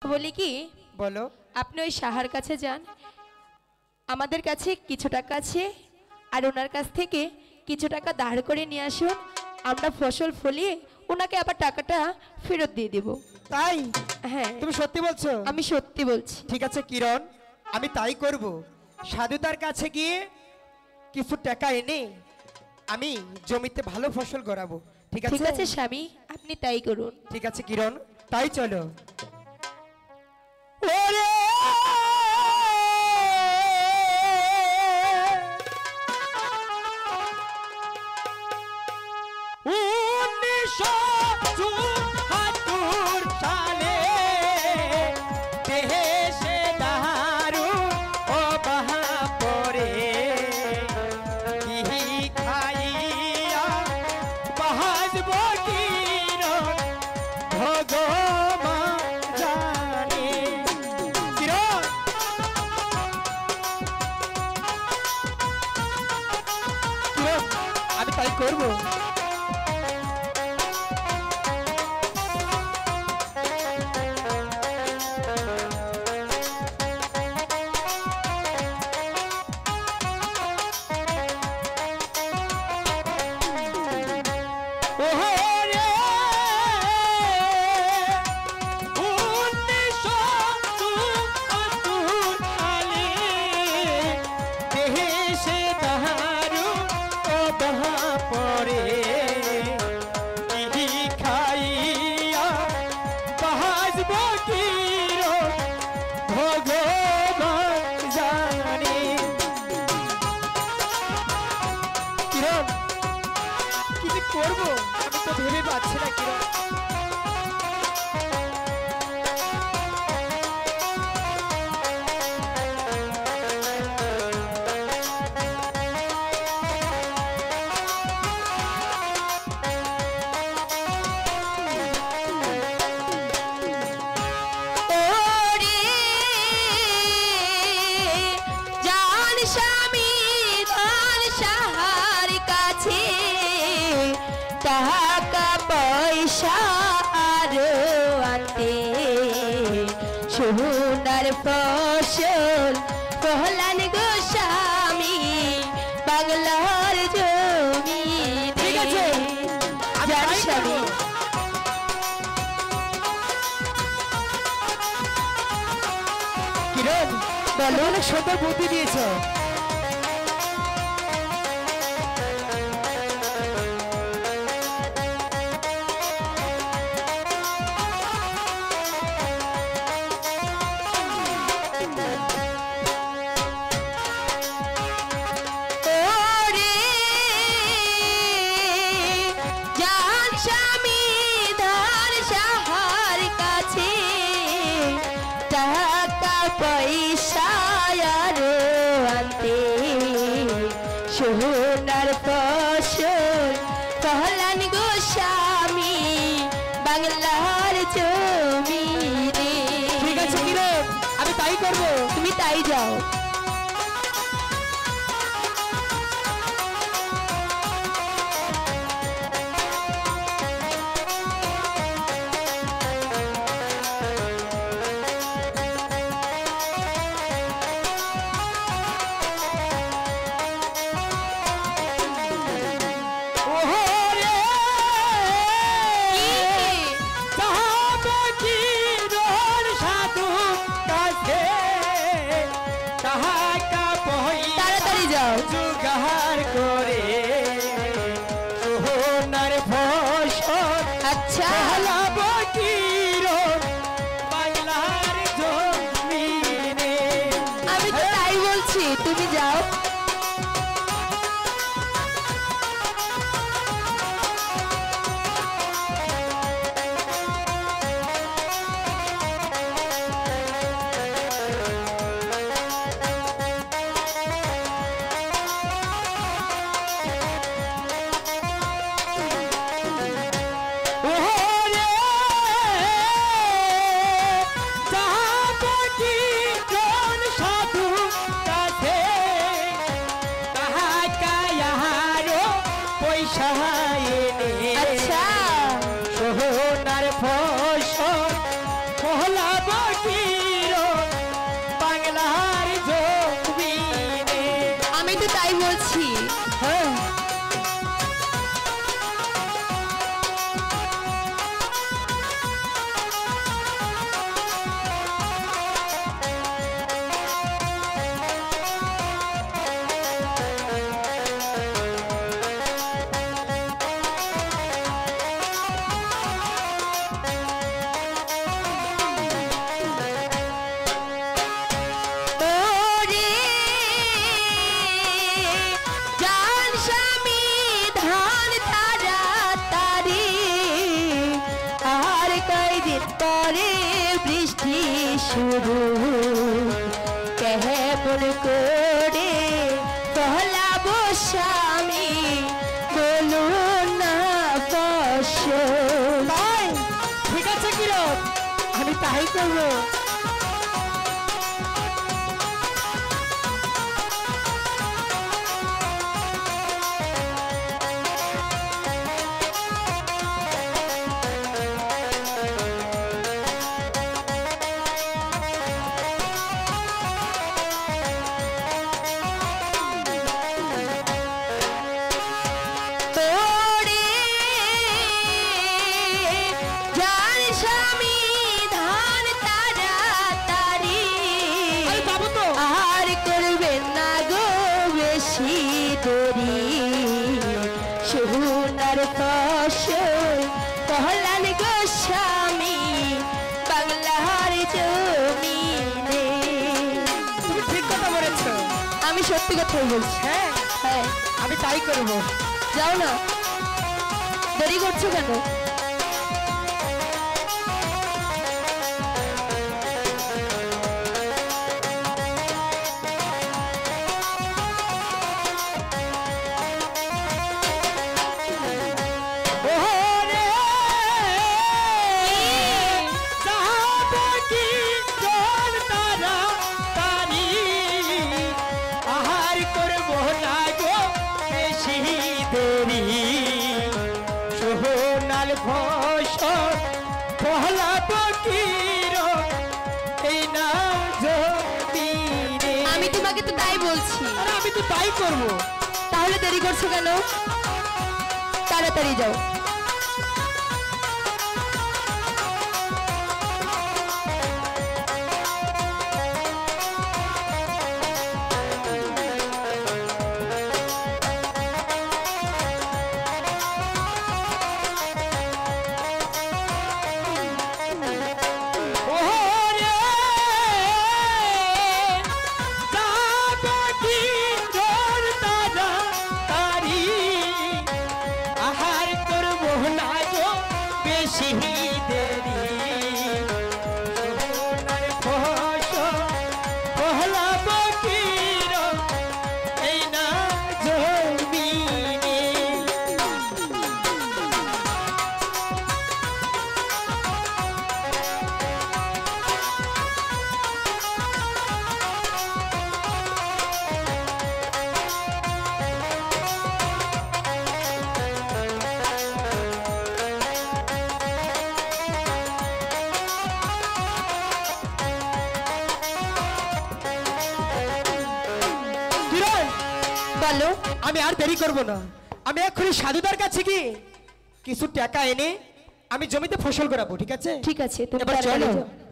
বলি কি, বলো। আপনি ওই সাহার কাছে যান, আমাদের কাছে কিছু টাকা আছে, আর ওনার কাছ থেকে কিছু টাকা ধার করে নিয়ে আসুন, আমরা ফসল ফলিয়ে ওনাকে আবার টাকাটা ফেরত দিয়ে দেব। তাই? হ্যাঁ। তুমি সত্যি বলছো? আমি সত্যি বলছি। ঠিক আছে কিরণ, আমি তাই করব। সাধুতার কাছে গিয়ে কিছু টাকা এনে আমি জমিতে ভালো ফসল গড়াবো। ঠিক আছে? ঠিক আছে স্বামী, আপনি তাই করুন। ঠিক আছে কিরণ, তাই চলো। ওরে তাই করবো। করবো আমি তো ভেবে পাচ্ছি না কিরণ। টাকা পয়সা আরো আনতে সোনার ফসল প্রহ্লাদ গোস্বামী বাংলার জমি। ঠিক আছে স্বামী, কিরণ বলো, অনেক সুন্দর বুদ্ধি দিয়েছ। সোনার ফসল প্রহ্লাদ গোস্বামী বাংলার জমি। ঠিক আছে কিরণ, আমি তাই করবো। তুমি তাই যাও। জোগাড় করে সোনার ফসল আচ্ছা লাবো কিরণ বাংলার জমিনে। আমি তো তাই বলছি, তুমি যাও। তাই বলছি। হ্যাঁ ওরে জান স্বামী ধান তাড়াতাড়ি, আর কয়দিন পরে বৃষ্টি শুরু, কেমন করে পহলাবো স্বামী বলুন না ফসল। তাই ঠিক আছে কিরণ, আমি তাই করবো। ওরে জান স্বামী ধান তাড়াতাড়ি, আরে যাবো তো। আর করবেন না গো বেশি দেরি, সোনার ফসল পহলান গো স্বামী বাংলার জমিনে। তুমি ঠিক কথা বলেছো। আমি সত্যি কথাই বলছি। হ্যাঁ হ্যাঁ, আমি তাই করবো। যাও না, দেরি করছো কেন? ওরে যাবো কি তোর তাড়াতাড়ি, আহার করবো না গো বেশি দেরি, সোনাল ফসল পহলাবো কিরণ এই না জমিনে। আমি তোমাকে তো তাই বলছি। আরে আমি তো তাই করবো। তাহলে দেরি করছো কেন? তাড়াতাড়ি যাও। ওরে যাবো কি তোর তাড়াতাড়ি, আহার করবো না গো বেশি দেরি, সোনার ফসল পহলাবো কিরণ এই না জমিনে। কিরণ, বলো। আমি আর দেরি করব না। আমি এক্ষুনি সাধুদার কাছে গিয়ে কিছু টাকা এনে আমি জমিতে ফসল করাবো, ঠিক আছে? ঠিক আছে, তুমি এবার তাড়াতাড়ি চলো। যাও।